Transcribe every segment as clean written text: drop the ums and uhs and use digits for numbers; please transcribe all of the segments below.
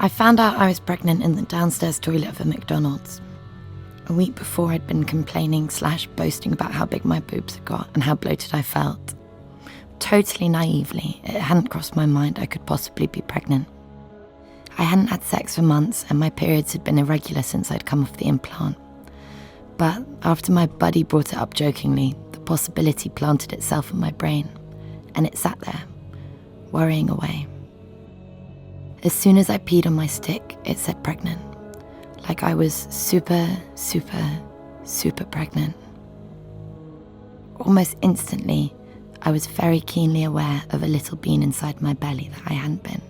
I found out I was pregnant in the downstairs toilet of a McDonald's. A week before, I'd been complaining/boasting about how big my boobs had got and how bloated I felt. Totally naively, it hadn't crossed my mind I could possibly be pregnant. I hadn't had sex for months and my periods had been irregular since I'd come off the implant. But after my buddy brought it up jokingly, the possibility planted itself in my brain, and it sat there, worrying away. As soon as I peed on my stick, it said pregnant, like I was super pregnant. Almost instantly, I was very keenly aware of a little bean inside my belly that I hadn't been.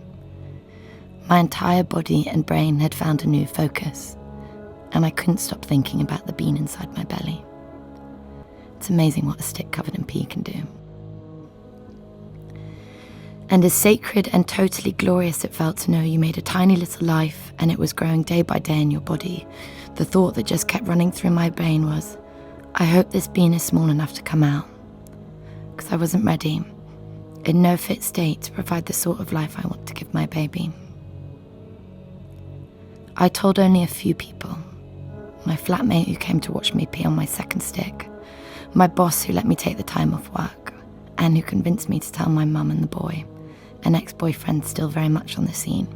My entire body and brain had found a new focus, and I couldn't stop thinking about the bean inside my belly. It's amazing what a stick covered in pee can do. And as sacred and totally glorious it felt to know you made a tiny little life and it was growing day by day in your body, the thought that just kept running through my brain was, I hope this bean is small enough to come out. Because I wasn't ready, in no fit state to provide the sort of life I want to give my baby. I told only a few people. My flatmate who came to watch me pee on my second stick, my boss who let me take the time off work, and who convinced me to tell my mum and the boy, an ex-boyfriend still very much on the scene.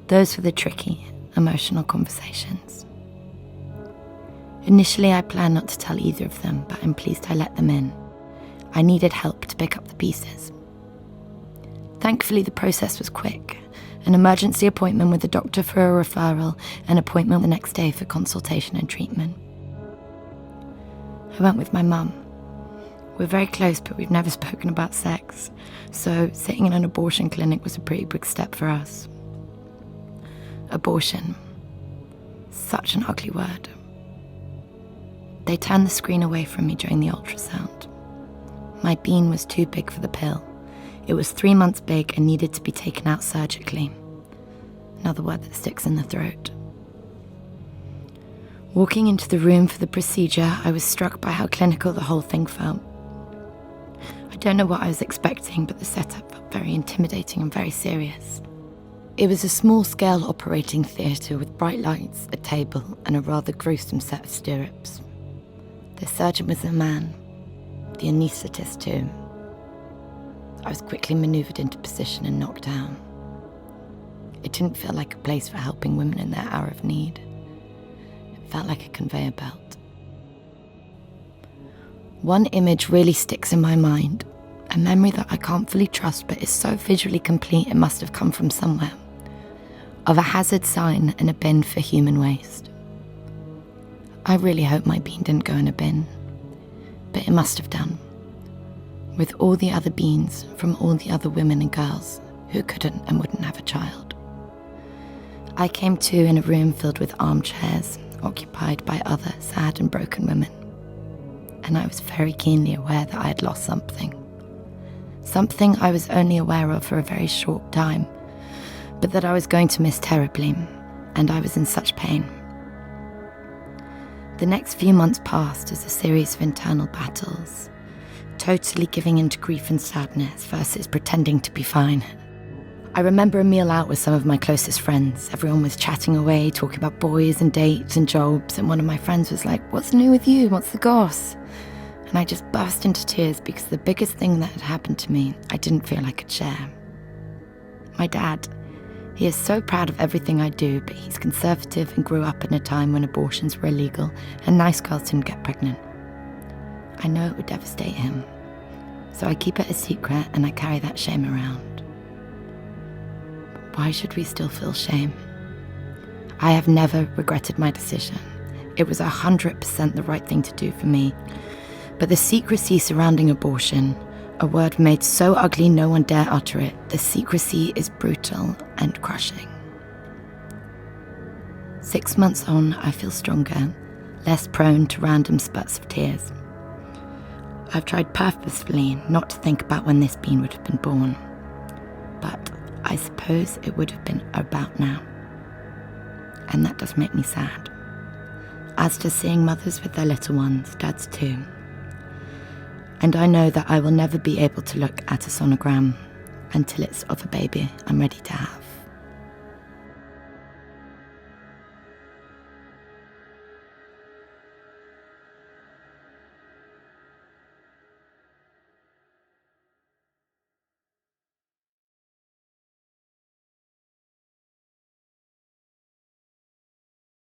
Those were the tricky, emotional conversations. Initially, I planned not to tell either of them, but I'm pleased I let them in. I needed help to pick up the pieces. Thankfully, the process was quick. An emergency appointment with the doctor for a referral, an appointment the next day for consultation and treatment. I went with my mum. We're very close, but we've never spoken about sex, so sitting in an abortion clinic was a pretty big step for us. Abortion. Such an ugly word. They turned the screen away from me during the ultrasound. My bean was too big for the pill. It was 3 months big and needed to be taken out surgically. Another word that sticks in the throat. Walking into the room for the procedure, I was struck by how clinical the whole thing felt. I don't know what I was expecting, but the setup felt very intimidating and very serious. It was a small-scale operating theatre with bright lights, a table, and a rather gruesome set of stirrups. The surgeon was a man, the anaesthetist too. I was quickly manoeuvred into position and knocked down. It didn't feel like a place for helping women in their hour of need. It felt like a conveyor belt. One image really sticks in my mind, a memory that I can't fully trust but is so visually complete it must have come from somewhere, of a hazard sign and a bin for human waste. I really hope my bean didn't go in a bin, but it must have done, with all the other beans from all the other women and girls who couldn't and wouldn't have a child. I came to in a room filled with armchairs, occupied by other sad and broken women. And I was very keenly aware that I had lost something. Something I was only aware of for a very short time, but that I was going to miss terribly, and I was in such pain. The next few months passed as a series of internal battles, totally giving in to grief and sadness versus pretending to be fine. I remember a meal out with some of my closest friends. Everyone was chatting away, talking about boys and dates and jobs, and one of my friends was like, "What's new with you? What's the goss?" And I just burst into tears because the biggest thing that had happened to me, I didn't feel I could share. My dad, he is so proud of everything I do, but he's conservative and grew up in a time when abortions were illegal and nice girls didn't get pregnant. I know it would devastate him, so I keep it a secret and I carry that shame around. Why should we still feel shame? I have never regretted my decision. It was 100% the right thing to do for me. But the secrecy surrounding abortion, a word made so ugly no one dare utter it, the secrecy is brutal and crushing. 6 months on, I feel stronger, less prone to random spurts of tears. I've tried purposefully not to think about when this bean would have been born, but I suppose it would have been about now. And that does make me sad. As to seeing mothers with their little ones, dads too. And I know that I will never be able to look at a sonogram until it's of a baby I'm ready to have.